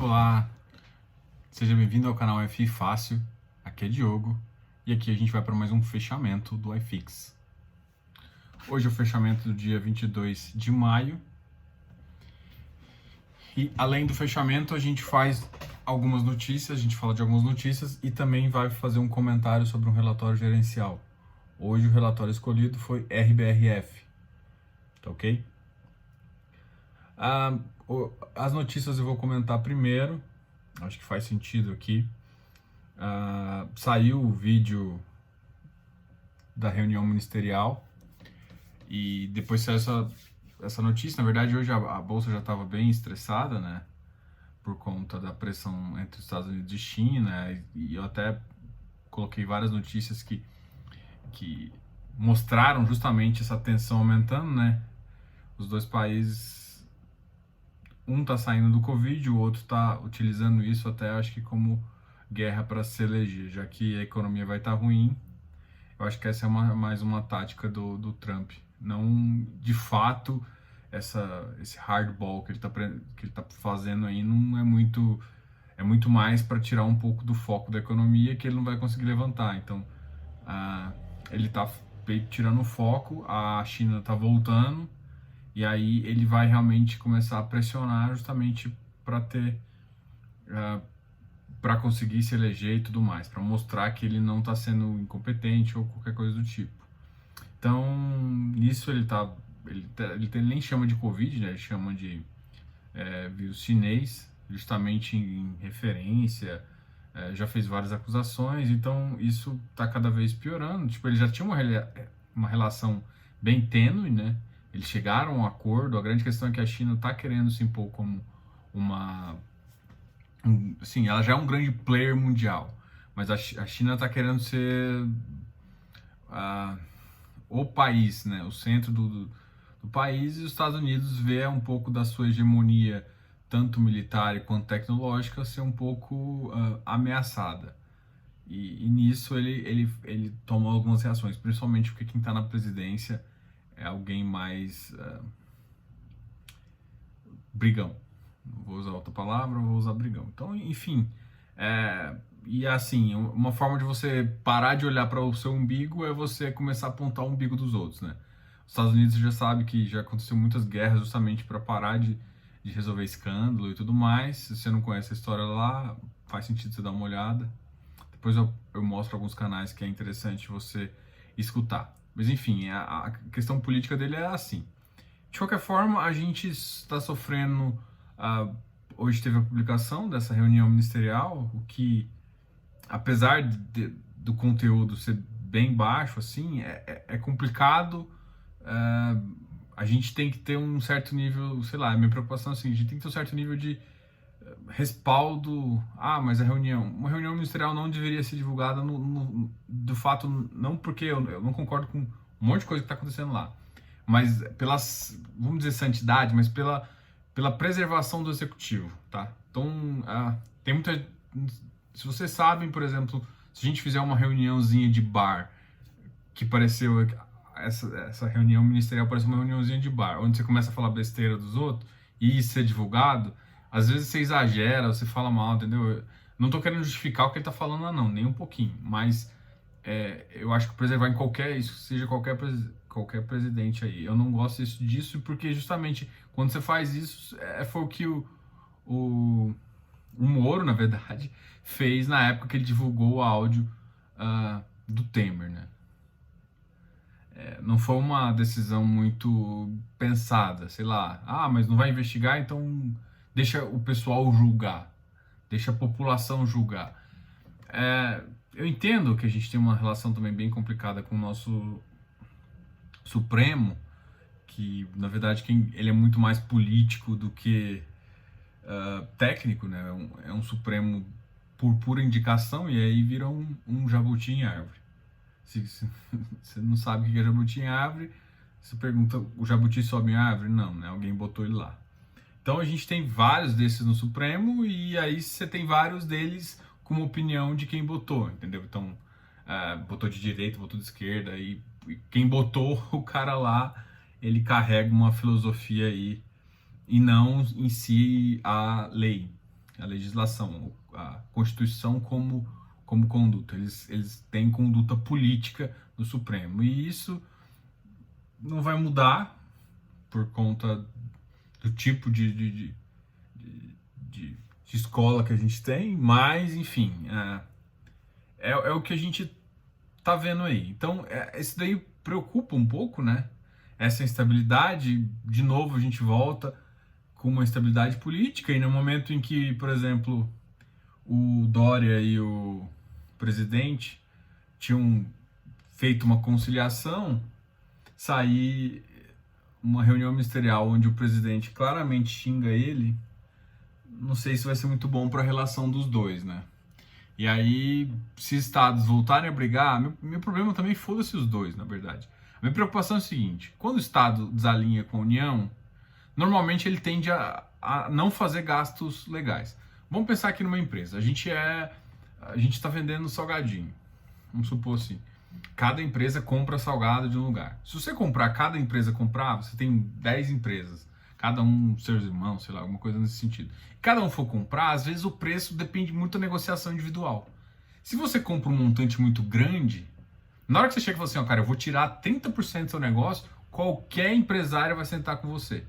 Olá, seja bem-vindo ao canal FI Fácil. Aqui é Diogo e aqui a gente vai para mais um fechamento do iFix. Hoje é o fechamento do dia 22 de maio e além do fechamento a gente faz algumas notícias, a gente fala de algumas notícias e também vai fazer um comentário sobre um relatório gerencial. Hoje o relatório escolhido foi RBRF, tá ok? As notícias eu vou comentar primeiro, acho que faz sentido aqui. Saiu o vídeo da reunião ministerial e depois saiu essa notícia. Na verdade, hoje a bolsa já estava bem estressada, né? Por conta da pressão entre os Estados Unidos e China. E eu até coloquei várias notícias que mostraram justamente essa tensão aumentando, né? Os dois países, um está saindo do Covid, o outro está utilizando isso até, acho que como guerra para se eleger, já que a economia vai estar ruim. Eu acho que essa é mais uma tática do Trump. Não, de fato, esse hardball que ele tá fazendo aí não é muito... É muito mais para tirar um pouco do foco da economia que ele não vai conseguir levantar. Então, ele está tirando o foco, a China está voltando, e aí ele vai realmente começar a pressionar justamente para ter... para conseguir se eleger e tudo mais, para mostrar que ele não está sendo incompetente ou qualquer coisa do tipo. Então, nisso ele nem chama de Covid, né? Ele chama de vírus chinês, justamente em referência, já fez várias acusações, então isso está cada vez piorando. Tipo, ele já tinha uma relação bem tênue, né? Eles chegaram a um acordo, a grande questão é que a China está querendo se impor como sim, ela já é um grande player mundial, mas a China está querendo ser o país, né, o centro do país, e os Estados Unidos vê um pouco da sua hegemonia, tanto militar quanto tecnológica, ser um pouco ameaçada. E nisso ele toma algumas reações, principalmente porque quem está na presidência é alguém mais brigão. Não vou usar outra palavra, vou usar brigão. Então, enfim, e assim, uma forma de você parar de olhar para o seu umbigo é você começar a apontar o umbigo dos outros, né? Os Estados Unidos já sabe que já aconteceu muitas guerras justamente para parar de resolver escândalo e tudo mais. Se você não conhece a história lá, faz sentido você dar uma olhada. Depois eu mostro alguns canais que é interessante você escutar. Mas enfim, a questão política dele é assim. De qualquer forma, a gente está sofrendo. Hoje teve a publicação dessa reunião ministerial, o que, apesar do conteúdo ser bem baixo, assim, é complicado. A gente tem que ter um certo nível, sei lá, a minha preocupação é assim, a gente tem que ter um certo nível de respaldo. Mas uma reunião ministerial não deveria ser divulgada do fato, não porque eu não concordo com um monte de coisa que está acontecendo lá, mas vamos dizer, santidade, mas pela preservação do executivo, tá? Então, tem muita... Se vocês sabem, por exemplo, se a gente fizer uma reuniãozinha de bar, que pareceu... Essa reunião ministerial parece uma reuniãozinha de bar, onde você começa a falar besteira dos outros, e isso é divulgado, às vezes você exagera, você fala mal, entendeu? Eu não tô querendo justificar o que ele tá falando lá, não, nem um pouquinho, mas eu acho que preservar em isso seja qualquer presidente aí. Eu não gosto disso porque justamente quando você faz isso, foi o que o Moro, na verdade, fez na época que ele divulgou o áudio do Temer, né? Não foi uma decisão muito pensada, sei lá. Mas não vai investigar, então deixa o pessoal julgar, deixa a população julgar. Eu entendo que a gente tem uma relação também bem complicada com o nosso Supremo, que na verdade ele é muito mais político do que técnico, né? É um Supremo por pura indicação, e aí vira um jabuti em árvore. Se você não sabe o que é jabuti em árvore, você pergunta, o jabuti sobe em árvore? Não, né? Alguém botou ele lá. Então a gente tem vários desses no Supremo, e aí você tem vários deles com uma opinião de quem botou, entendeu? Então, botou de direita, botou de esquerda, e quem botou o cara lá, ele carrega uma filosofia aí, e não em si a lei. a legislação, a Constituição como conduta. Eles têm conduta política no Supremo. E isso não vai mudar por conta do tipo de escola que a gente tem, mas, enfim, é o que a gente tá vendo aí. Então, isso daí preocupa um pouco, né? Essa instabilidade, de novo, a gente volta com uma instabilidade política, e no momento em que, por exemplo, o Dória e o presidente tinham feito uma conciliação, sair uma reunião ministerial onde o presidente claramente xinga ele, não sei se vai ser muito bom para a relação dos dois, né? E aí, se estados voltarem a brigar, meu problema também, foda-se os dois, na verdade. A minha preocupação é o seguinte: quando o Estado desalinha com a União, normalmente ele tende a não fazer gastos legais. Vamos pensar aqui numa empresa. A gente está vendendo salgadinho. Vamos supor assim. Cada empresa compra salgado de um lugar. Se você comprar, cada empresa comprar, você tem 10 empresas. Cada um seus irmãos, sei lá, alguma coisa nesse sentido. Cada um for comprar, às vezes o preço depende muito da negociação individual. Se você compra um montante muito grande, na hora que você chega e fala assim, ó, cara, eu vou tirar 30% do seu negócio, qualquer empresário vai sentar com você.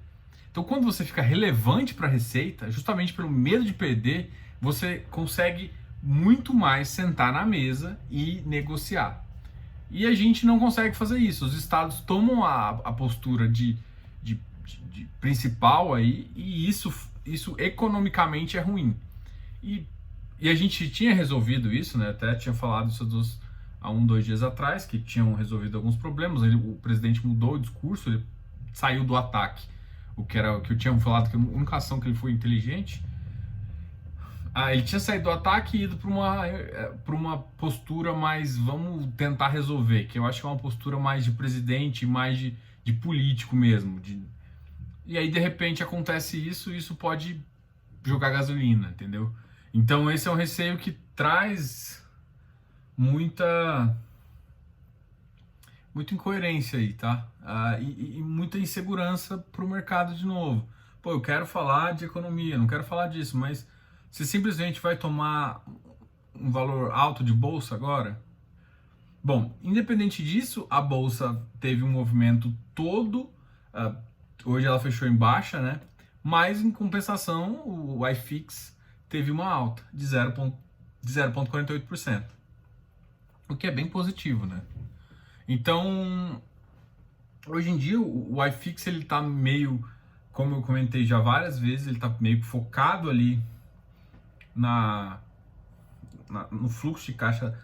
Então, quando você fica relevante para a receita, justamente pelo medo de perder, você consegue muito mais sentar na mesa e negociar. E a gente não consegue fazer isso. Os estados tomam a postura de principal aí, e isso economicamente é ruim. E a gente tinha resolvido isso, né? Até tinha falado isso há 2 dias atrás, que tinham resolvido alguns problemas. O presidente mudou o discurso, ele saiu do ataque. O que eu tinha falado, que a única ação que ele foi inteligente. Ele tinha saído do ataque e ido para uma postura mais, vamos tentar resolver, que eu acho que é uma postura mais de presidente, mais de político mesmo. E aí, de repente, acontece isso, e isso pode jogar gasolina, entendeu? Então, esse é um receio que traz muita incoerência aí, tá? E muita insegurança para o mercado de novo. Pô, eu quero falar de economia, não quero falar disso, mas você simplesmente vai tomar um valor alto de bolsa agora? Bom, independente disso, a bolsa teve um movimento todo, hoje ela fechou em baixa, né? Mas em compensação, o IFIX teve uma alta de 0,48%, o que é bem positivo, né? Então, hoje em dia, o iFix, ele tá meio, como eu comentei já várias vezes, ele tá meio focado ali no fluxo de caixa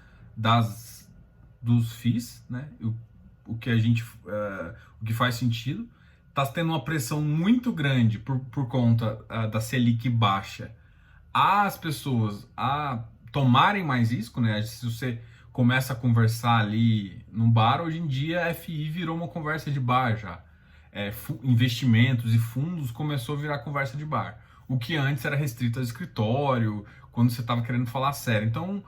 dos FIIs, né? O que faz sentido. Tá tendo uma pressão muito grande por conta da Selic baixa, as pessoas a tomarem mais risco, né? Se você começa a conversar ali num bar, hoje em dia a FI virou uma conversa de bar já. Investimentos e fundos começou a virar conversa de bar. O que antes era restrito ao escritório, quando você estava querendo falar sério. Então,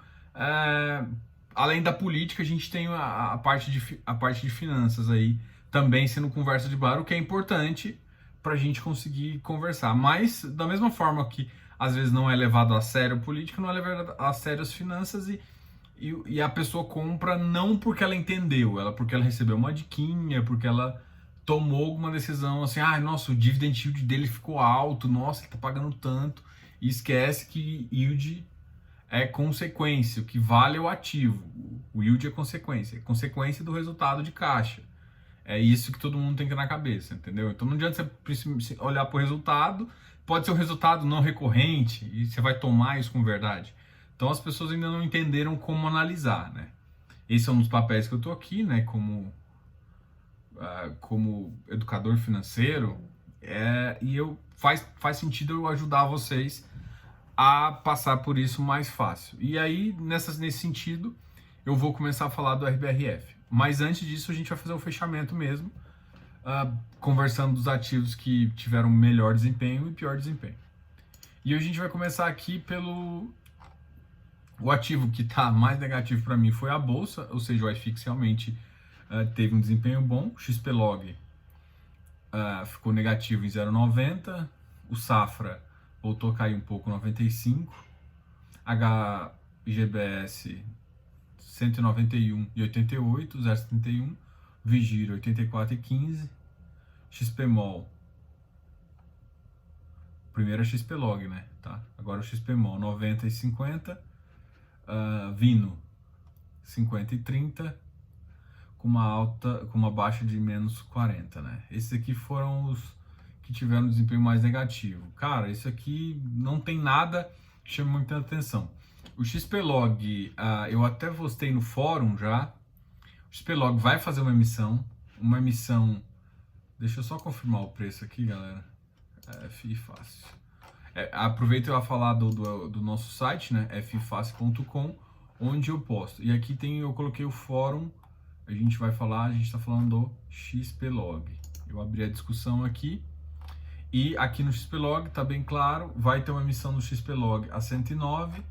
além da política, a gente tem a parte de finanças aí também sendo conversa de bar, o que é importante para a gente conseguir conversar. Mas, da mesma forma que às vezes não é levado a sério a política, não é levado a sério as finanças, e a pessoa compra não porque ela entendeu, porque ela recebeu uma diquinha, porque ela tomou alguma decisão assim, nossa, o dividend yield dele ficou alto, nossa, ele tá pagando tanto, e esquece que yield é consequência, o que vale é o ativo, o yield é consequência do resultado de caixa. É isso que todo mundo tem que ter na cabeça, entendeu? Então não adianta você olhar para o resultado, pode ser um resultado não recorrente, e você vai tomar isso como verdade. Então as pessoas ainda não entenderam como analisar, né? Esse é um dos papéis que eu tô aqui, né? Como educador financeiro, e faz sentido eu ajudar vocês a passar por isso mais fácil. E aí, nesse sentido, eu vou começar a falar do RBRF. Mas antes disso, a gente vai fazer o fechamento mesmo, conversando dos ativos que tiveram melhor desempenho e pior desempenho. E a gente vai começar aqui o ativo que está mais negativo para mim foi a bolsa, ou seja, o iFix realmente teve um desempenho bom. O XPlog ficou negativo em 0,90, o Safra voltou a cair um pouco, 95. HGBS 191,88, 0,71. Vigir 84,15. XPMOL, primeiro é XPlog, né? Tá? Agora o XPMOL 90,50. Vino 50,30. Com uma baixa de menos 40, né? Esses aqui foram os que tiveram um desempenho mais negativo. Cara, isso aqui não tem nada que chame muita atenção. O XPlog, eu até postei no fórum já. O XPlog vai fazer uma emissão. Deixa eu só confirmar o preço aqui, galera. FI Fácil. Aproveito eu a falar do nosso site, né? fifácil.com, onde eu posto. E aqui eu coloquei o fórum. A gente está falando do XPlog. Eu abri a discussão aqui. E aqui no XPlog, tá bem claro, vai ter uma emissão no XPlog a 109.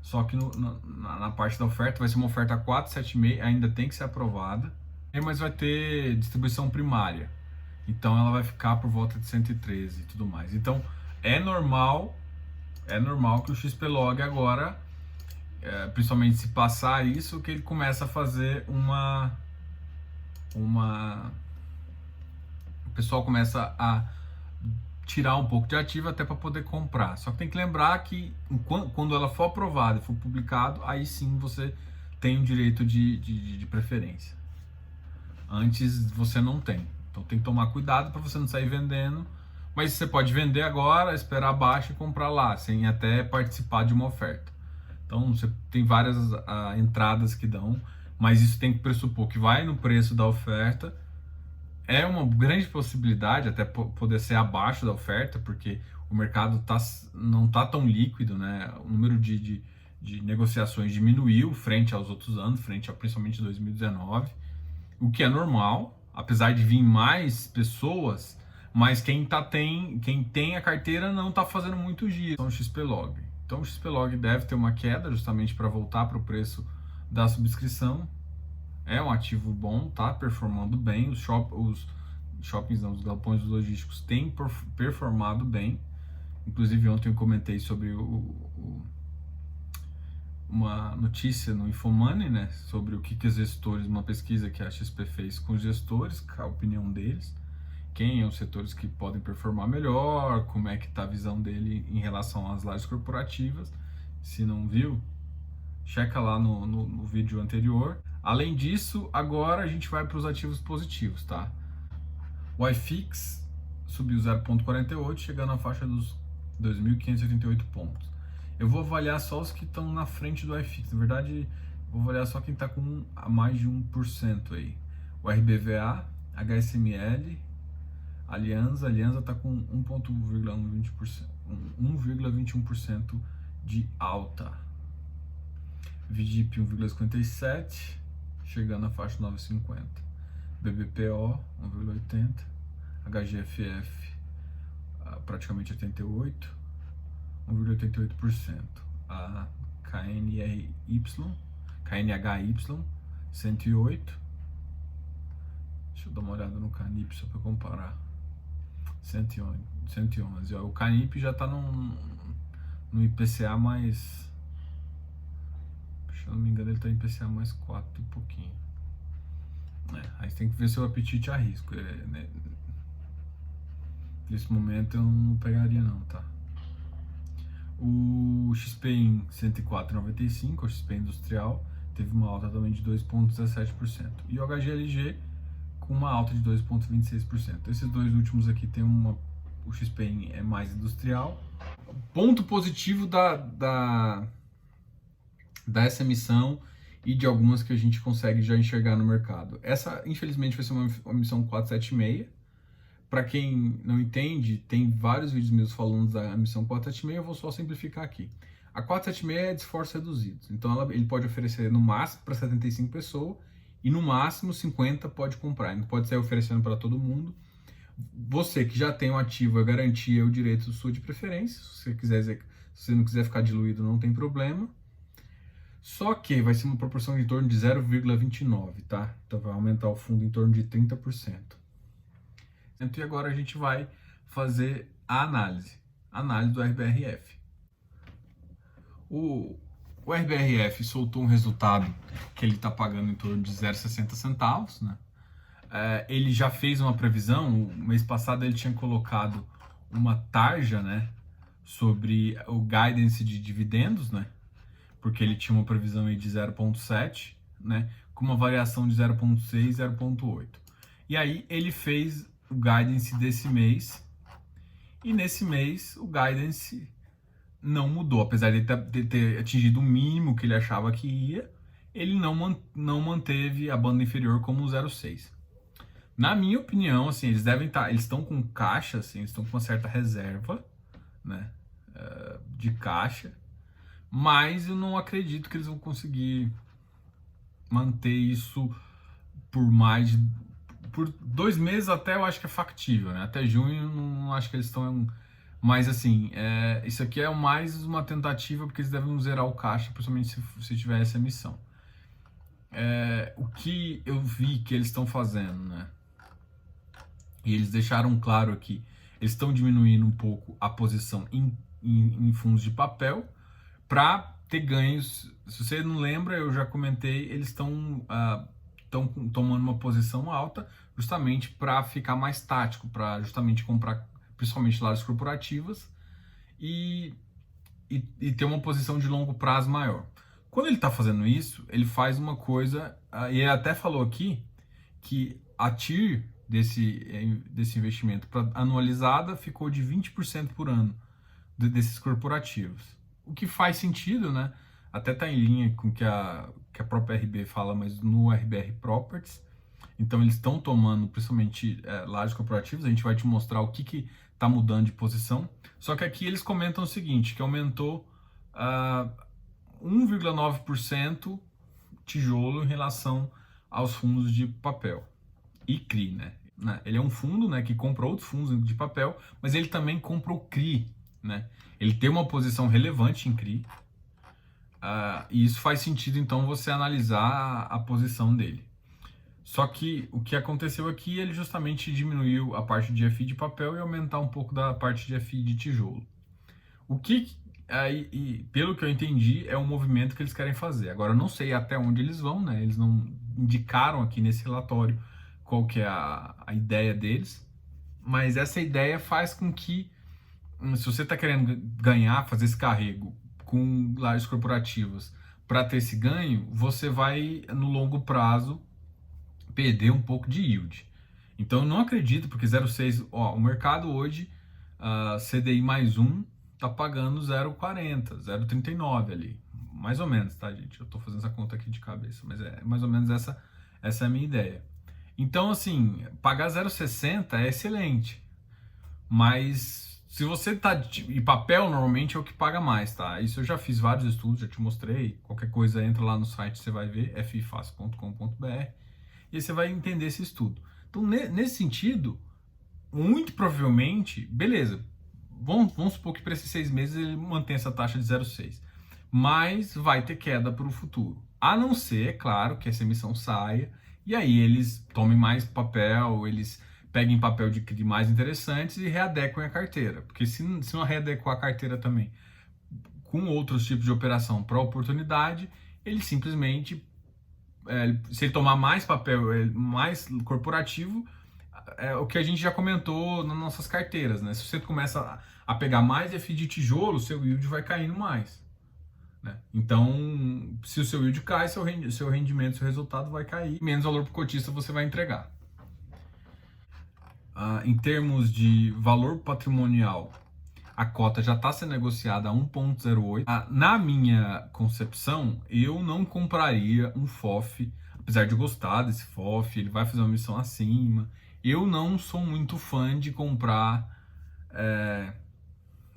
Só que na parte da oferta vai ser uma oferta a 476, ainda tem que ser aprovada. Mas vai ter distribuição primária. Então ela vai ficar por volta de 113 e tudo mais. Então é normal que o XPlog agora, principalmente se passar isso, que ele começa a fazer o pessoal começa a tirar um pouco de ativo até para poder comprar. Só que tem que lembrar que quando ela for aprovada e for publicado, aí sim você tem o direito de preferência. Antes você não tem. Então tem que tomar cuidado para você não sair vendendo. Mas você pode vender agora, esperar abaixo e comprar lá, sem até participar de uma oferta. Então você tem várias entradas que dão, mas isso tem que pressupor que vai no preço da oferta. É uma grande possibilidade até poder ser abaixo da oferta, porque o mercado não está tão líquido, né? O número de negociações diminuiu frente aos outros anos, frente a principalmente 2019, o que é normal, apesar de vir mais pessoas, mas quem tem a carteira não está fazendo muito giro. Então o XPlog. Então o XPlog deve ter uma queda justamente para voltar para o preço da subscrição. É um ativo bom, tá performando bem. Os shoppings, não, os galpões logísticos têm performado bem. Inclusive ontem eu comentei sobre uma notícia no Infomoney, né, sobre o que os gestores, uma pesquisa que a XP fez com os gestores, a opinião deles, quem são os setores que podem performar melhor, como é que está a visão dele em relação às lajes corporativas. Se não viu, checa lá no vídeo anterior. Além disso, agora a gente vai para os ativos positivos, tá? O iFix subiu 0,48, chegando à faixa dos 2.588 pontos. Eu vou avaliar só os que estão na frente do iFix. Na verdade, vou avaliar só quem está com a mais de 1% aí. O RBVA, HSML, Aliança está com 1,21% de alta. VGIP 1,57, chegando à faixa 9,50. BBPO 1,80. HGFF praticamente 88, 1,88%. A KNHY 108. Deixa eu dar uma olhada no Canip só para comparar. 111. O Canip já está no IPCA mais... Se eu não me engano, ele está em IPCA mais 4 e pouquinho. Aí você tem que ver seu apetite a risco. Né? Nesse momento eu não pegaria não, tá? O XPIN 104,95, o XPIN industrial, teve uma alta também de 2,17%. E o HGLG com uma alta de 2,26%. Esses dois últimos aqui tem o XPIN é mais industrial. Ponto positivo dessa emissão e de algumas que a gente consegue já enxergar no mercado. Essa, infelizmente, vai ser uma emissão 476. Para quem não entende, tem vários vídeos meus falando da emissão 476, eu vou só simplificar aqui. A 476 é de esforços reduzidos, então ele pode oferecer no máximo para 75 pessoas e no máximo 50 pode comprar, não pode sair oferecendo para todo mundo. Você que já tem um ativo, a garantia é o direito sua de preferência, se você não quiser ficar diluído não tem problema. Só que vai ser uma proporção de torno de 0,29, tá? Então vai aumentar o fundo em torno de 30%. E agora a gente vai fazer a análise. análise do RBRF. O RBRF soltou um resultado que ele está pagando em torno de 0,60 centavos, né? Ele já fez uma previsão, o mês passado ele tinha colocado uma tarja, né, sobre o guidance de dividendos, né, porque ele tinha uma previsão aí de 0,7, né, com uma variação de 0,6, 0,8. E aí ele fez o guidance desse mês, e nesse mês o guidance não mudou, apesar de ter atingido o mínimo que ele achava que ia, ele não manteve a banda inferior como 0,6. Na minha opinião, assim, eles estão com caixa, assim, eles estão com uma certa reserva, né, de caixa, mas eu não acredito que eles vão conseguir manter isso por 2 meses. Até eu acho que é factível, né? Até junho não acho que eles estão. Mas assim, isso aqui é mais uma tentativa, porque eles devem zerar o caixa, principalmente se tiver essa emissão. O que eu vi que eles estão fazendo, né? E eles deixaram claro aqui, eles estão diminuindo um pouco a posição em fundos de papel para ter ganhos. Se você não lembra, eu já comentei, eles estão tomando uma posição alta justamente para ficar mais tático, para justamente comprar principalmente lajes corporativas e ter uma posição de longo prazo maior. Quando ele está fazendo isso, ele faz uma coisa, e ele até falou aqui que a TIR desse investimento anualizada ficou de 20% por ano desses corporativos. O que faz sentido, né? Até está em linha com o que a própria RB fala, mas no RBR Properties. Então eles estão tomando principalmente lajes corporativas. A gente vai te mostrar o que está mudando de posição. Só que aqui eles comentam o seguinte, que aumentou 1,9% tijolo em relação aos fundos de papel e CRI, né? Ele é um fundo, né, que compra outros fundos de papel, mas ele também compra o CRI, né? Ele tem uma posição relevante em CRI, e isso faz sentido, então, você analisar a posição dele. Só que o que aconteceu aqui, ele justamente diminuiu a parte de FI de papel e aumentar um pouco da parte de FI de tijolo. O que, pelo que eu entendi, é um movimento que eles querem fazer. Agora, eu não sei até onde eles vão, né? Eles não indicaram aqui nesse relatório qual que é a ideia deles, mas essa ideia faz com que, se você está querendo ganhar, fazer esse carrego com lajes corporativas para ter esse ganho, você vai, no longo prazo, perder um pouco de yield. Então, eu não acredito, porque 0,6, o mercado hoje, CDI mais 1, tá pagando 0,40, 0,39 ali, mais ou menos, tá, gente? Eu tô fazendo essa conta aqui de cabeça, mas é mais ou menos essa é a minha ideia. Então, assim, pagar 0,60 é excelente, mas se você tá... E papel, normalmente, é o que paga mais, tá? Isso eu já fiz vários estudos, já te mostrei. Qualquer coisa, entra lá no site, você vai ver, fifácil.com.br, e aí você vai entender esse estudo. Então, nesse sentido, muito provavelmente, beleza, vamos supor que para esses 6 meses ele mantém essa taxa de 0,6, mas vai ter queda para o futuro. A não ser, é claro, que essa emissão saia, e aí eles tomem mais papel, eles peguem papel de CRI mais interessantes e readequem a carteira. Porque se não readequar a carteira também com outros tipos de operação para oportunidade, ele simplesmente, se ele tomar mais papel, mais corporativo, é o que a gente já comentou nas nossas carteiras, né? Se você começa a pegar mais FI de tijolo, seu yield vai caindo mais, né? Então, se o seu yield cai, seu rendimento, seu resultado vai cair, menos valor por cotista você vai entregar. Em termos de valor patrimonial, a cota já está sendo negociada a 1,08. Na minha concepção, eu não compraria um FOF, apesar de gostar desse FOF, ele vai fazer uma missão acima. Eu não sou muito fã de comprar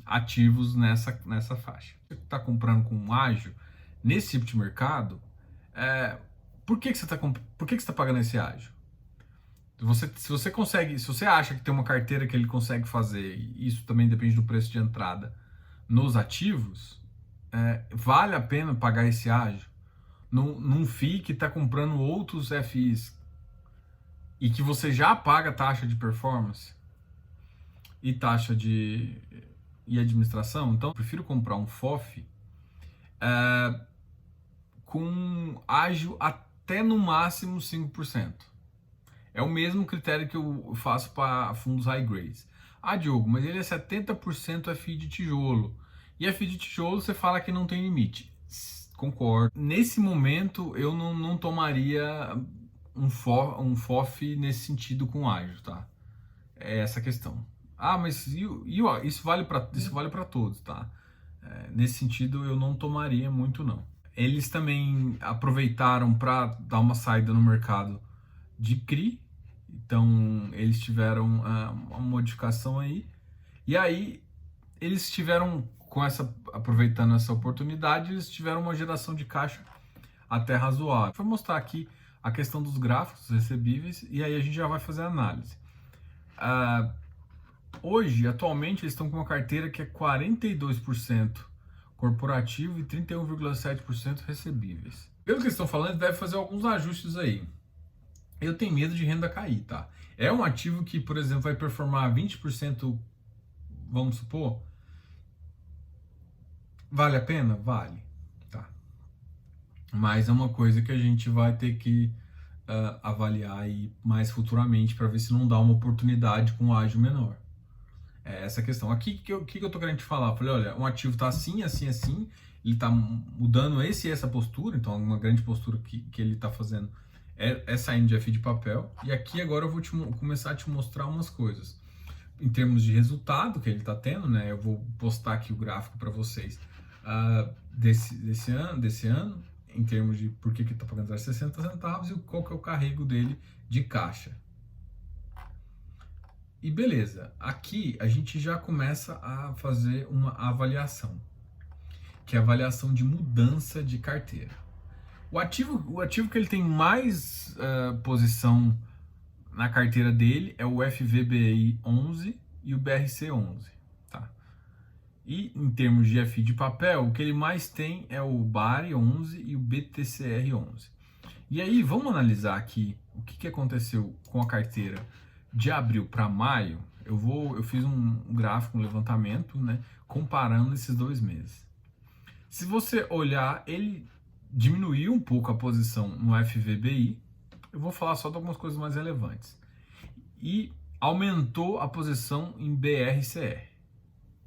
ativos nessa faixa. Você está comprando com um ágio, nesse tipo de mercado, por que você está pagando esse ágio? Se você acha que tem uma carteira que ele consegue fazer, e isso também depende do preço de entrada, nos ativos, vale a pena pagar esse ágio num FII que está comprando outros FIs e que você já paga taxa de performance e taxa de e administração, então eu prefiro comprar um FOF com ágio até no máximo 5%. É o mesmo critério que eu faço para fundos high grades. Ah, Diogo, mas ele é 70% FI de tijolo. E FI de tijolo você fala que não tem limite. Concordo. Nesse momento eu não tomaria um FOF nesse sentido com ágio, tá? É essa a questão. Ah, mas isso vale para todos, tá? Nesse sentido eu não tomaria muito não. Eles também aproveitaram para dar uma saída no mercado de CRI, então eles tiveram uma modificação aí, e aí eles tiveram, aproveitando essa oportunidade, eles tiveram uma geração de caixa até razoável. Vou mostrar aqui a questão dos gráficos recebíveis, e aí a gente já vai fazer a análise. Hoje, atualmente, eles estão com uma carteira que é 42% corporativo e 31,7% recebíveis. Pelo que eles estão falando, deve fazer alguns ajustes aí. Eu tenho medo de renda cair, tá? É um ativo que, por exemplo, vai performar 20%, vamos supor. Vale a pena? Vale, tá? Mas é uma coisa que a gente vai ter que avaliar aí mais futuramente para ver se não dá uma oportunidade com ágio menor. É essa questão. Aqui, o que eu tô querendo te falar? Falei, olha, um ativo tá assim, assim, assim, ele tá mudando essa postura, então uma grande postura que ele tá fazendo é saindo de FI de papel. E aqui agora eu vou começar a te mostrar umas coisas. Em termos de resultado que ele tá tendo, né? Eu vou postar aqui o gráfico para vocês desse ano, em termos de por que ele tá pagando 60 centavos e qual que é o carrego dele de caixa. E beleza, aqui a gente já começa a fazer uma avaliação, que é a avaliação de mudança de carteira. O ativo que ele tem mais posição na carteira dele é o FVBI 11 e o BRC 11. Tá? E em termos de FI de papel, o que ele mais tem é o BARI 11 e o BTCR 11. E aí, vamos analisar aqui o que aconteceu com a carteira de abril para maio. Eu fiz um gráfico, um levantamento, né, comparando esses 2 meses. Se você olhar, ele diminuiu um pouco a posição no FVBI. Eu vou falar só de algumas coisas mais relevantes. E aumentou a posição em BRCR.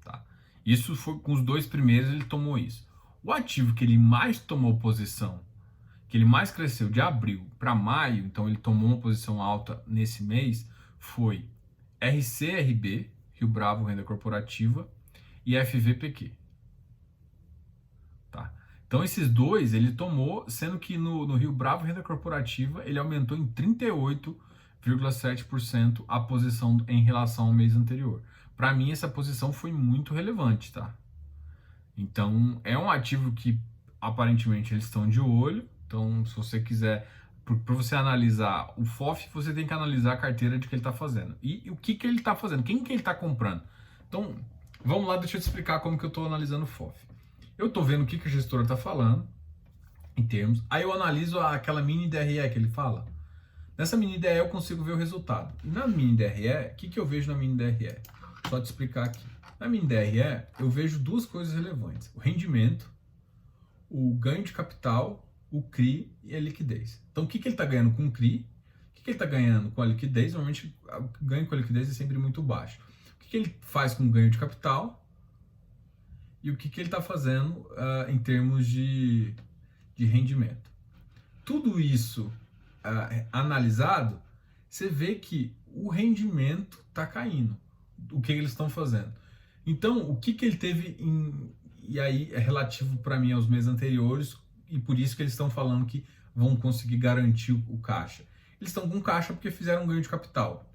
Tá? Isso foi com os 2 primeiros, ele tomou isso. O ativo que ele mais tomou posição, que ele mais cresceu de abril para maio, então ele tomou uma posição alta nesse mês, foi RCRB, Rio Bravo Renda Corporativa, e FVPQ. Tá? Então esses 2 ele tomou, sendo que no Rio Bravo Renda Corporativa ele aumentou em 38,7% a posição em relação ao mês anterior. Para mim essa posição foi muito relevante, tá? Então é um ativo que aparentemente eles estão de olho. Então se você quiser, para você analisar o FOF, você tem que analisar a carteira de que ele está fazendo. E o que ele está fazendo, quem que ele está comprando. Então, vamos lá, deixa eu te explicar como que eu estou analisando o FOF. Eu estou vendo o que a gestora está falando, em termos, aí eu analiso aquela mini DRE que ele fala. Nessa mini DRE eu consigo ver o resultado. E na mini DRE, o que eu vejo na mini DRE? Só te explicar aqui. Na mini DRE, eu vejo 2 coisas relevantes. O rendimento, o ganho de capital, o CRI e a liquidez. Então, o que ele está ganhando com o CRI? O que ele está ganhando com a liquidez? Normalmente, o ganho com a liquidez é sempre muito baixo. O que ele faz com o ganho de capital? E o que ele está fazendo em termos de rendimento? Tudo isso analisado, você vê que o rendimento está caindo. O que eles estão fazendo? Então, o que ele teve e aí é relativo para mim aos meses anteriores, e por isso que eles estão falando que vão conseguir garantir o caixa. Eles estão com caixa porque fizeram um ganho de capital.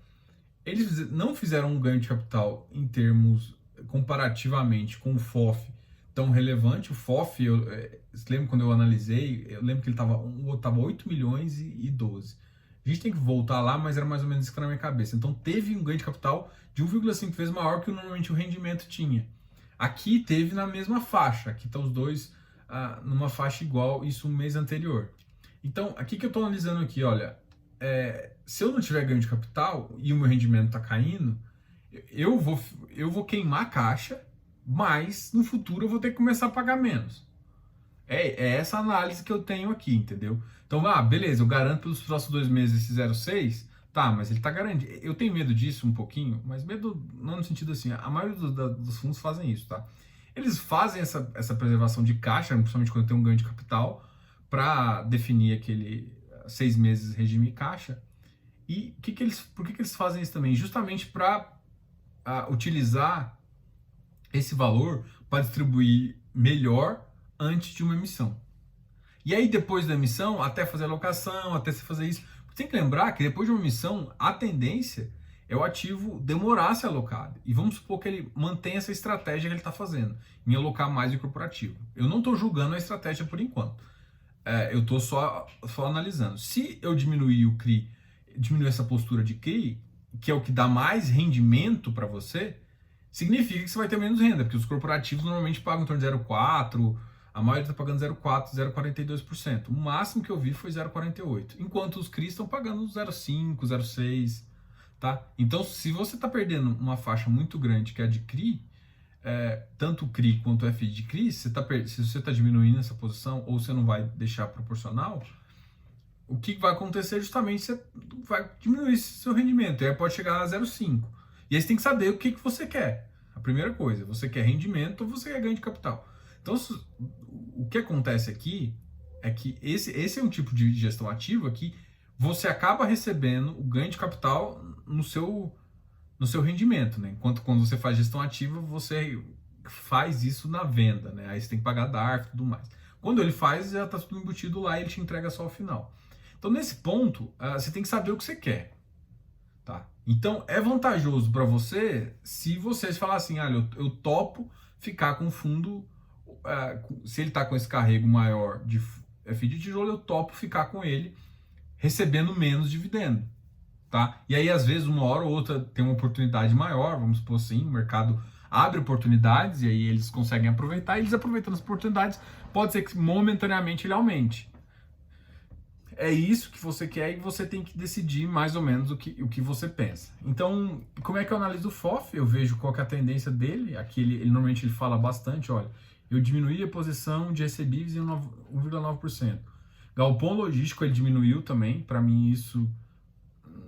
Eles não fizeram um ganho de capital em termos comparativamente com o FOF tão relevante. O FOF, você lembra quando eu analisei, eu lembro que ele estava 8 milhões e 12. A gente tem que voltar lá, mas era mais ou menos isso que na minha cabeça. Então teve um ganho de capital de 1,5 vezes maior que normalmente o rendimento tinha. Aqui teve na mesma faixa, aqui estão os 2 numa faixa igual, isso no mês anterior. Então, aqui que eu estou analisando aqui, olha, se eu não tiver ganho de capital e o meu rendimento está caindo, eu vou queimar a caixa, mas no futuro eu vou ter que começar a pagar menos. É essa análise que eu tenho aqui, entendeu? Então, beleza, eu garanto pelos próximos 2 meses esse 0,6, tá, mas ele tá garantido. Eu tenho medo disso um pouquinho, mas medo não no sentido assim, a maioria dos fundos fazem isso, tá? Eles fazem essa preservação de caixa, principalmente quando tem um ganho de capital, para definir aquele 6 meses regime caixa. E por que eles fazem isso também? Justamente para utilizar esse valor para distribuir melhor antes de uma emissão. E aí, depois da emissão, até fazer alocação, até se fazer isso. Tem que lembrar que depois de uma emissão, a tendência é o ativo demorar a ser alocado. E vamos supor que ele mantém essa estratégia que ele está fazendo, em alocar mais em corporativo. Eu não estou julgando a estratégia por enquanto. Eu estou só analisando. Se eu diminuir o CRI, diminuir essa postura de CRI, que é o que dá mais rendimento para você, significa que você vai ter menos renda, porque os corporativos normalmente pagam em torno de 0,4%, a maioria está pagando 0,4%, 0,42%. O máximo que eu vi foi 0,48%, enquanto os CRIs estão pagando 0,5%, 0,6%. Tá? Então, se você está perdendo uma faixa muito grande, que é a de CRI, tanto o CRI quanto o FI de CRI, se você está diminuindo essa posição ou você não vai deixar proporcional, o que vai acontecer justamente você vai diminuir seu rendimento, e aí pode chegar a 0,5%. E aí você tem que saber o que você quer. A primeira coisa, você quer rendimento ou você quer ganho de capital? Então, o que acontece aqui é que esse é um tipo de gestão ativa que você acaba recebendo o ganho de capital no seu rendimento, né? Enquanto quando você faz gestão ativa, você faz isso na venda, né? Aí você tem que pagar DARF e tudo mais. Quando ele faz, já está tudo embutido lá e ele te entrega só ao final. Então, nesse ponto, você tem que saber o que você quer. Tá? Então, é vantajoso para você se vocês falar assim, olha, eu topo ficar com fundo, se ele está com esse carrego maior de FI de tijolo, eu topo ficar com ele recebendo menos dividendo. Tá? E aí, às vezes, uma hora ou outra tem uma oportunidade maior, vamos supor assim, o mercado abre oportunidades e aí eles conseguem aproveitar, e eles aproveitando as oportunidades, pode ser que momentaneamente ele aumente. É isso que você quer e você tem que decidir mais ou menos o que você pensa. Então, como é que eu analiso o FOF? Eu vejo qual que é a tendência dele. Aqui ele normalmente ele fala bastante, olha, eu diminuí a posição de recebíveis em 1,9%. Galpão logístico ele diminuiu também. Para mim isso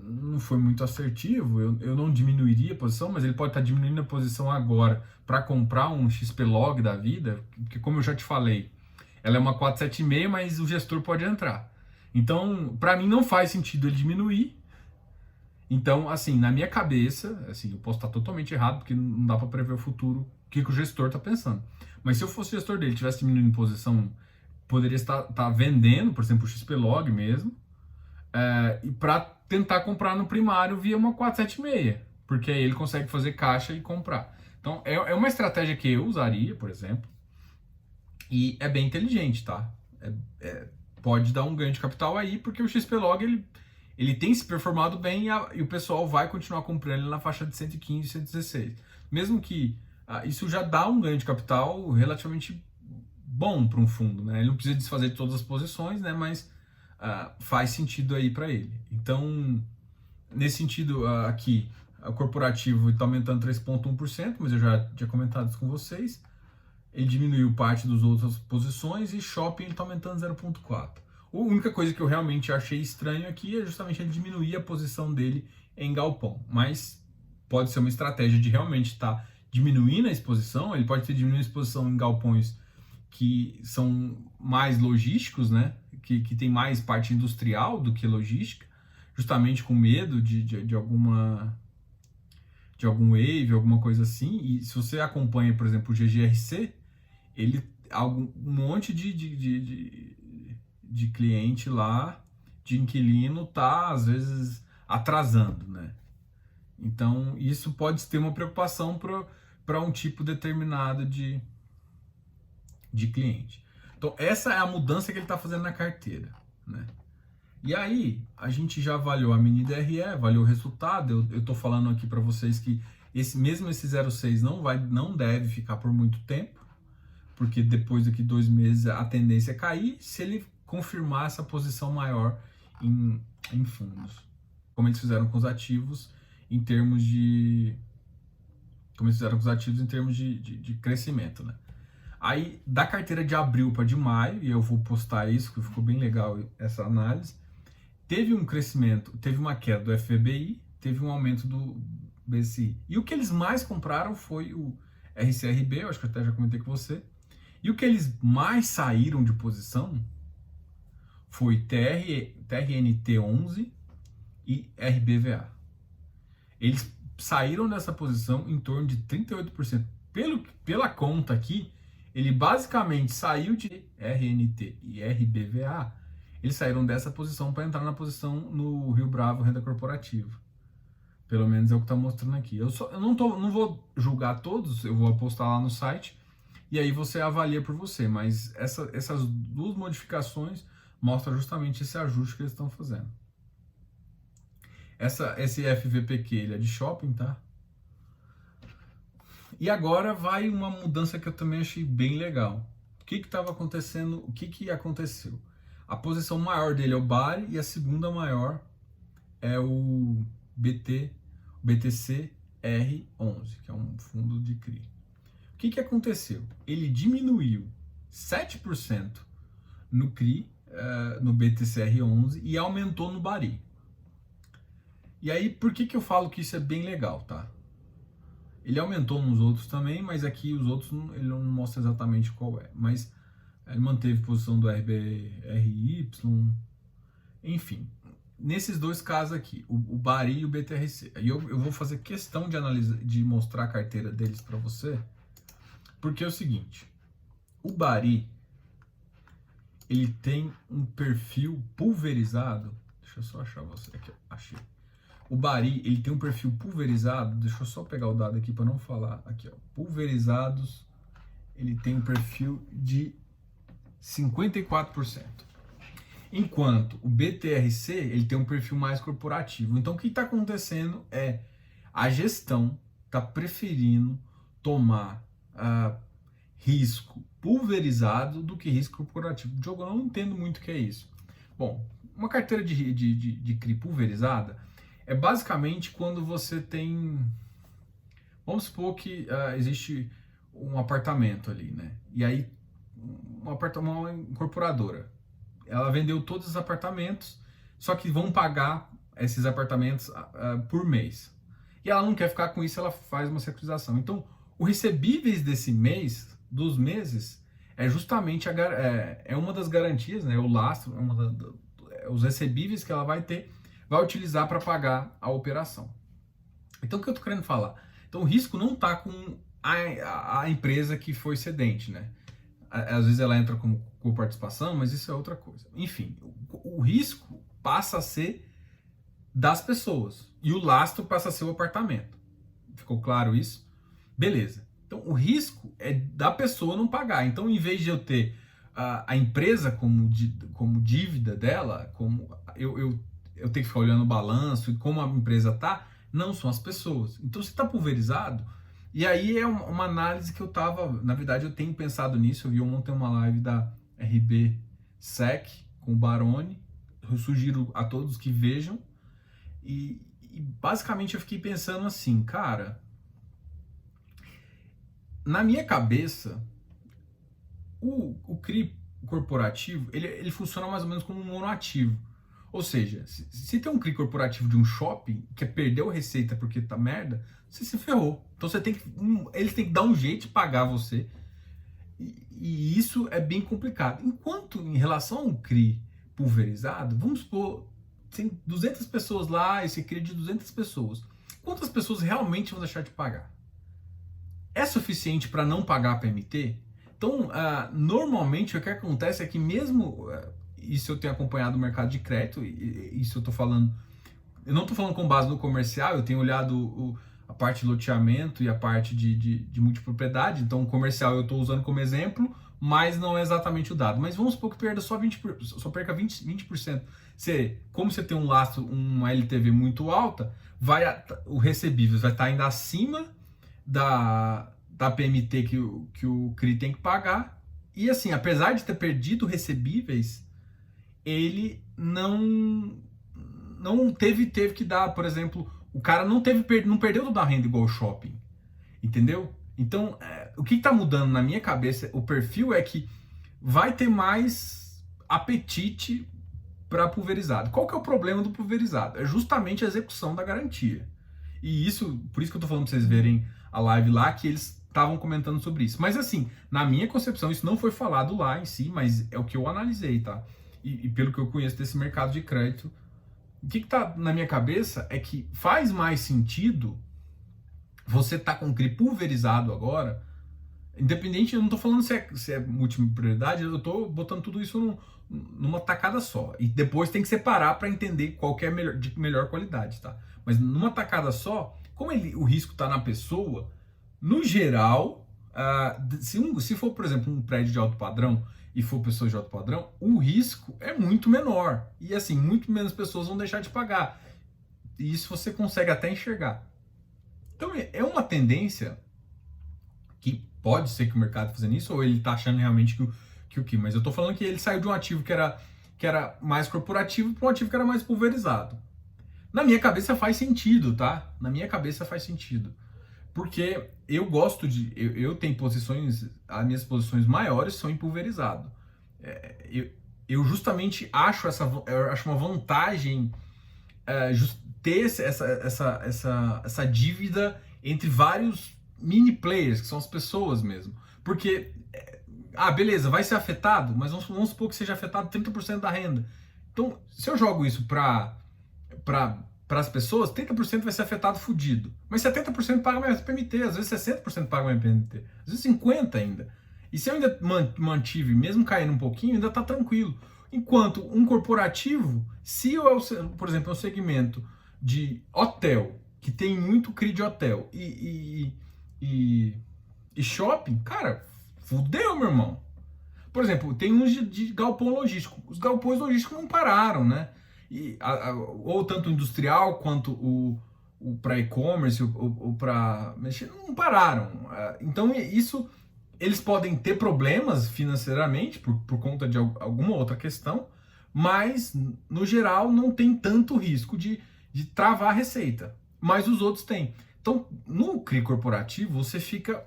não foi muito assertivo. Eu não diminuiria a posição, mas ele pode estar diminuindo a posição agora para comprar um XPlog da vida, porque como eu já te falei, ela é uma 476, mas o gestor pode entrar. Então, para mim não faz sentido ele diminuir. Então, assim, na minha cabeça, assim, eu posso estar totalmente errado, porque não dá para prever o futuro, o que o gestor está pensando. Mas se eu fosse gestor dele, tivesse diminuindo em posição, poderia estar vendendo, por exemplo, o XPlog mesmo, e para tentar comprar no primário via uma 476, porque aí ele consegue fazer caixa e comprar. Então, é uma estratégia que eu usaria, por exemplo, e é bem inteligente, tá? Pode dar um ganho de capital aí, porque o XPlog ele tem se performado bem e o pessoal vai continuar comprando ele na faixa de 115, 116. Mesmo que isso já dá um ganho de capital relativamente bom para um fundo, né? Ele não precisa desfazer de todas as posições, né? Mas faz sentido aí para ele. Então, nesse sentido aqui, o corporativo está aumentando 3,1%, mas eu já tinha comentado isso com vocês. Ele diminuiu parte das outras posições e shopping ele está aumentando 0,4%. A única coisa que eu realmente achei estranho aqui é justamente ele diminuir a posição dele em galpão. Mas pode ser uma estratégia de realmente estar diminuindo a exposição. Ele pode ter diminuído a exposição em galpões que são mais logísticos, né? Que tem mais parte industrial do que logística, justamente com medo de algum wave, alguma coisa assim. E se você acompanha, por exemplo, o GGRC, um monte de cliente lá, de inquilino, tá às vezes atrasando, né? Então isso pode ter uma preocupação para um tipo determinado de cliente. Então essa é a mudança que ele está fazendo na carteira, né? E aí a gente já avaliou a mini DRE, avaliou o resultado. Eu estou falando aqui para vocês que mesmo esse 0,6 não deve ficar por muito tempo, porque depois daqui 2 meses a tendência é cair se ele confirmar essa posição maior em fundos, como eles fizeram com os ativos em termos de como eles fizeram com os ativos em termos de crescimento, né? Aí, da carteira de abril para de maio, e eu vou postar isso, que ficou bem legal essa análise, teve um crescimento, teve uma queda do FVBI, teve um aumento do BCI. E o que eles mais compraram foi o RCRB, eu acho que eu até já comentei com você, e o que eles mais saíram de posição foi TRNT11 e RBVA. Eles saíram dessa posição em torno de 38%. Pela conta aqui, ele basicamente saiu de RNT e RBVA, eles saíram dessa posição para entrar na posição no Rio Bravo Renda Corporativa. Pelo menos é o que está mostrando aqui. Eu não vou julgar todos, eu vou apostar lá no site, e aí você avalia por você, mas essas duas modificações mostram justamente esse ajuste que eles estão fazendo. Esse FVPQ ele é de shopping, tá? E agora vai uma mudança que eu também achei bem legal. O que estava acontecendo? O que aconteceu? A posição maior dele é o BARI e a segunda maior é o BTC R11, que é um fundo de CRI. O que aconteceu? Ele diminuiu 7% no CRI, no BTC R11, e aumentou no BARI. E aí, por que eu falo que isso é bem legal, tá? Ele aumentou nos outros também, mas aqui os outros ele não mostra exatamente qual é. Mas ele manteve posição do RBRY, enfim. Nesses dois casos aqui, o BARI e o BTRC. E eu vou fazer questão de analisar, de mostrar a carteira deles para você, porque é o seguinte, o BARI, ele tem um perfil pulverizado. Deixa eu só achar você aqui, achei. O BARI, ele tem um perfil pulverizado, deixa eu só pegar o dado aqui para não falar, aqui ó, pulverizados, ele tem um perfil de 54%. Enquanto o BTRC, ele tem um perfil mais corporativo. Então o que está acontecendo é a gestão está preferindo tomar risco pulverizado do que risco corporativo. Diogo, eu não entendo muito o que é isso. Bom, uma carteira de CRI pulverizada é basicamente quando você tem, vamos supor que existe um apartamento ali, né? E aí uma incorporadora, ela vendeu todos os apartamentos, só que vão pagar esses apartamentos por mês. E ela não quer ficar com isso, ela faz uma securitização. Então, o recebíveis desse mês, dos meses, é justamente é uma das garantias, né? O lastro, os recebíveis que ela vai ter, vai utilizar para pagar a operação. Então, o que eu estou querendo falar? Então, o risco não está com a empresa que foi cedente, né? Às vezes ela entra com participação, mas isso é outra coisa. Enfim, o risco passa a ser das pessoas e o lastro passa a ser o apartamento. Ficou claro isso? Beleza. Então, o risco é da pessoa não pagar. Então, em vez de eu ter a empresa como dívida dela, como eu tenho que ficar olhando o balanço e como a empresa tá, não são as pessoas. Então, se está pulverizado, e aí é uma análise que eu tava, na verdade eu tenho pensado nisso, eu vi ontem uma live da RBSEC com o Baroni, eu sugiro a todos que vejam, e basicamente eu fiquei pensando assim, cara, na minha cabeça, o CRI corporativo, ele funciona mais ou menos como um monoativo. Ou seja, se tem um CRI corporativo de um shopping que perdeu receita porque tá merda, você se ferrou. Então eles têm que dar um jeito de pagar você. E isso é bem complicado. Enquanto em relação a um CRI pulverizado, vamos supor, tem 200 pessoas lá, esse CRI é de 200 pessoas. Quantas pessoas realmente vão deixar de pagar? É suficiente para não pagar a PMT? Então, normalmente o que acontece é que mesmo... isso eu tenho acompanhado o mercado de crédito, isso eu tô falando, eu não tô falando com base no comercial, eu tenho olhado a parte de loteamento e a parte de multipropriedade, então o comercial eu tô usando como exemplo, mas não é exatamente o dado. Mas vamos supor que perda só perca 20%. Como você tem um lastro, uma LTV muito alta, o recebível vai estar ainda acima da PMT que o CRI tem que pagar, e assim, apesar de ter perdido recebíveis, ele não teve que dar, por exemplo, o cara não perdeu toda a renda igual o shopping. entendeu? Então, o que está mudando na minha cabeça, o perfil é que vai ter mais apetite para pulverizado. Qual que é o problema do pulverizado? É justamente a execução da garantia. E isso, por isso que eu tô falando para vocês verem a live lá, que eles estavam comentando sobre isso. Mas assim, na minha concepção, isso não foi falado lá em si, mas é o que eu analisei, tá? E pelo que eu conheço desse mercado de crédito, o que tá na minha cabeça é que faz mais sentido você tá com o CRI pulverizado agora, independente, eu não tô falando se é múltipla prioridade, eu tô botando tudo isso numa tacada só. E depois tem que separar para entender qual que é de melhor qualidade, tá? Mas numa tacada só, como o risco tá na pessoa, no geral, se for, por exemplo, um prédio de alto padrão e for pessoas de alto padrão, o risco é muito menor. E assim, muito menos pessoas vão deixar de pagar. E isso você consegue até enxergar. Então é uma tendência que pode ser que o mercado tá fazendo isso, ou ele tá achando realmente que o que? Mas eu tô falando que ele saiu de um ativo que era mais corporativo para um ativo que era mais pulverizado. Na minha cabeça faz sentido, tá? Na minha cabeça faz sentido. Porque eu gosto de. Eu tenho posições. As minhas posições maiores são em pulverizado. Eu justamente acho uma vantagem ter essa dívida entre vários mini players, que são as pessoas mesmo. Porque, beleza, vai ser afetado, mas vamos supor que seja afetado 30% da renda. Então, se eu jogo isso para as pessoas, 30% vai ser afetado fudido. Mas 70% paga mais PMT, às vezes 60% paga mais PMT, às vezes 50% ainda. E se eu ainda mantive, mesmo caindo um pouquinho, ainda tá tranquilo. Enquanto um corporativo, se eu, por exemplo, é um segmento de hotel, que tem muito CRI de hotel e shopping, cara, fudeu, meu irmão. Por exemplo, tem uns de galpão logístico. Os galpões logísticos não pararam, né? Ou tanto o industrial quanto o para e-commerce, o para mexer, não pararam. Então, isso eles podem ter problemas financeiramente por conta de alguma outra questão, mas no geral não tem tanto risco de travar a receita. Mas os outros têm. Então, no CRI corporativo, você fica,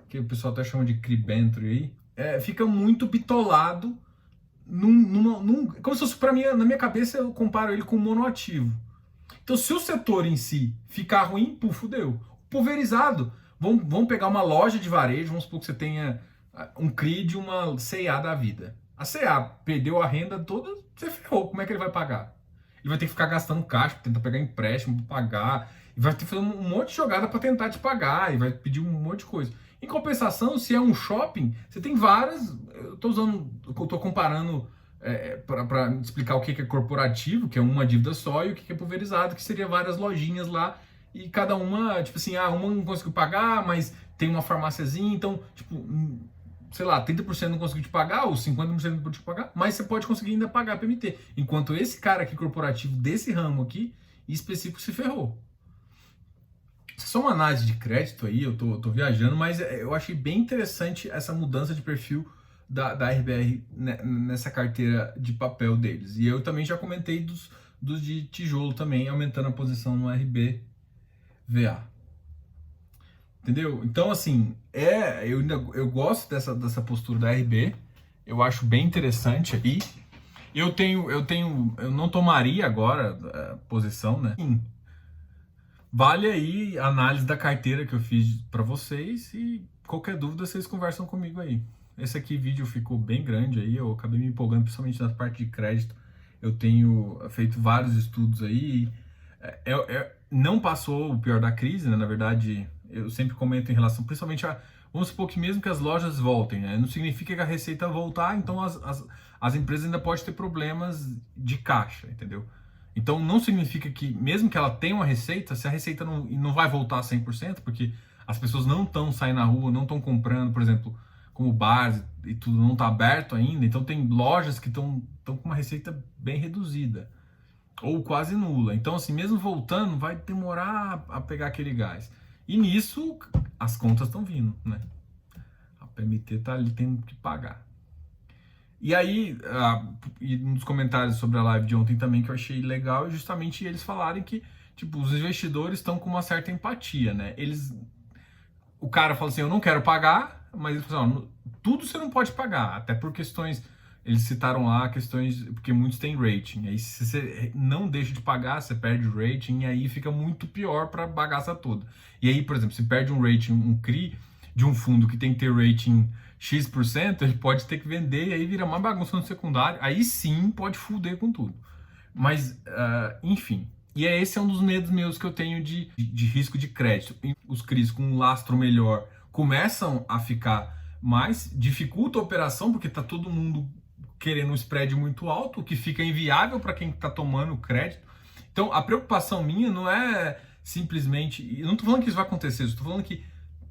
que o pessoal até chama de CRI Venture aí, fica muito bitolado como se fosse, para mim, na minha cabeça, eu comparo ele com monoativo. Então, se o setor em si ficar ruim, fudeu. Pulverizado, vamos pegar uma loja de varejo, vamos supor que você tenha um CRI de uma C&A da vida. A C&A perdeu a renda toda, você ferrou. Como é que ele vai pagar? Ele vai ter que ficar gastando caixa, tentar pegar empréstimo para pagar, e vai ter que fazer um monte de jogada para tentar te pagar, e vai pedir um monte de coisa. Em compensação, se é um shopping, você tem várias. Eu estou comparando para explicar o que é corporativo, que é uma dívida só, e o que é pulverizado, que seria várias lojinhas lá, e cada uma, tipo assim, uma não conseguiu pagar, mas tem uma farmáciazinha, então, tipo, sei lá, 30% não conseguiu te pagar, ou 50% não pode te pagar, mas você pode conseguir ainda pagar PMT. Enquanto esse cara aqui corporativo desse ramo aqui, em específico, se ferrou. Só uma análise de crédito aí, eu tô viajando, mas eu achei bem interessante essa mudança de perfil da RBR nessa carteira de papel deles. E eu também já comentei dos de tijolo também, aumentando a posição no RBVA. Entendeu? Então, assim, eu gosto dessa postura da RB, eu acho bem interessante aí. Eu não tomaria agora a posição, né? Sim. Vale aí a análise da carteira que eu fiz para vocês e qualquer dúvida vocês conversam comigo aí. Esse aqui vídeo ficou bem grande aí, eu acabei me empolgando principalmente na parte de crédito. Eu tenho feito vários estudos aí. Não passou o pior da crise, né? Na verdade, eu sempre comento em relação, principalmente vamos supor que mesmo que as lojas voltem, né? Não significa que a receita voltar, então as empresas ainda podem ter problemas de caixa, entendeu? Então não significa que, mesmo que ela tenha uma receita, se a receita não vai voltar a 100%, porque as pessoas não estão saindo na rua, não estão comprando, por exemplo, como bares e tudo não está aberto ainda, então tem lojas que estão com uma receita bem reduzida, ou quase nula. Então, assim, mesmo voltando, vai demorar a pegar aquele gás. E nisso, as contas estão vindo, né? A PMT está ali tendo que pagar. E aí, e um dos comentários sobre a live de ontem também que eu achei legal é justamente eles falarem que, tipo, os investidores estão com uma certa empatia, né? Eles o cara fala assim, eu não quero pagar, mas ele fala assim, ó, tudo você não pode pagar, até por questões, eles citaram lá questões, porque muitos têm rating, aí se você não deixa de pagar, você perde o rating, e aí fica muito pior para a bagaça toda. E aí, por exemplo, se perde um rating, um CRI de um fundo que tem que ter rating X%, ele pode ter que vender, e aí vira uma bagunça no secundário, aí sim pode fuder com tudo. Mas, enfim. E esse é um dos medos meus que eu tenho de risco de crédito. Os CRIs com um lastro melhor começam a ficar mais, dificulta a operação, porque está todo mundo querendo um spread muito alto, o que fica inviável para quem está tomando crédito. Então, a preocupação minha não é simplesmente. Eu não estou falando que isso vai acontecer, estou falando que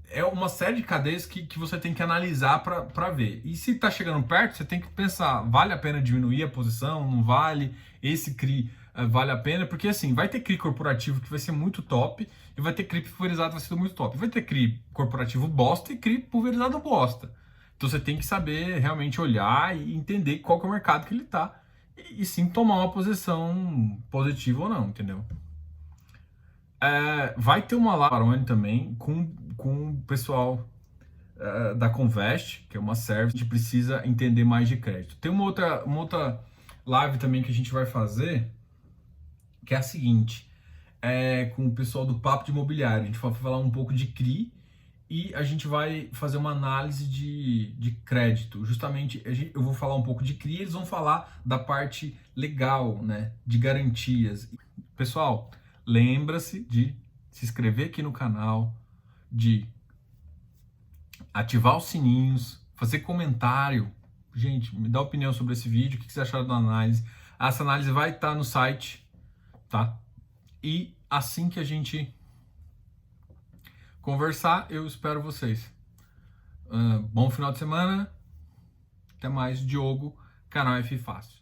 é uma série de cadeias que você tem que analisar para ver. E se está chegando perto, você tem que pensar, vale a pena diminuir a posição, não vale? Esse CRI vale a pena? Porque assim, vai ter CRI corporativo que vai ser muito top, e vai ter CRI pulverizado que vai ser muito top. Vai ter CRI corporativo bosta e CRI pulverizado bosta. Então você tem que saber realmente olhar e entender qual que é o mercado que ele está. E sim tomar uma posição positiva ou não, entendeu? Vai ter uma live também com o pessoal da Convest, que é uma service, a gente precisa entender mais de crédito. Tem uma outra live também que a gente vai fazer, que é a seguinte, com o pessoal do Papo de Imobiliário. A gente vai falar um pouco de CRI e a gente vai fazer uma análise de crédito. Justamente, eu vou falar um pouco de CRI, eles vão falar da parte legal, né, de garantias. Pessoal, lembra-se de se inscrever aqui no canal, de ativar os sininhos, fazer comentário. Gente, me dá opinião sobre esse vídeo, o que vocês acharam da análise. Essa análise vai estar no site, tá? E assim que a gente conversar, eu espero vocês. Bom final de semana. Até mais, Diogo, canal F Fácil.